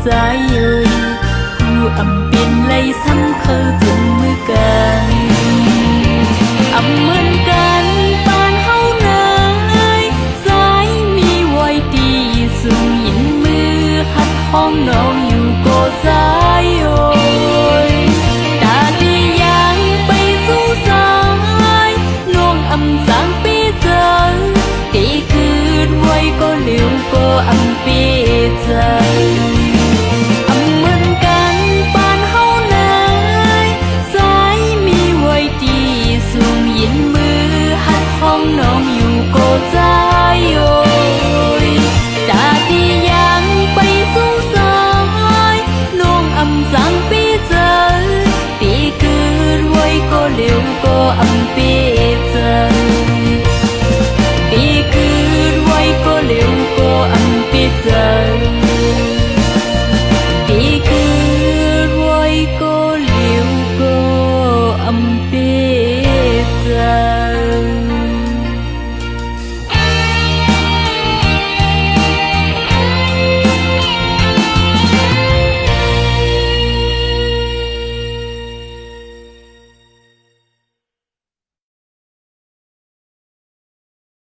สายเอ่ยผู้อำเป็นไรซ้ำเขาจุงมือกันอำเหมือนกันปานเฮานายสายมีไว้ดีสูงยินมือหัดห้องน้องอยู่ก็สายโอยตาดียังไปสู่สายน้องอำสางปีเจอตีคืนไว้ก็เหลวก็อำเป็น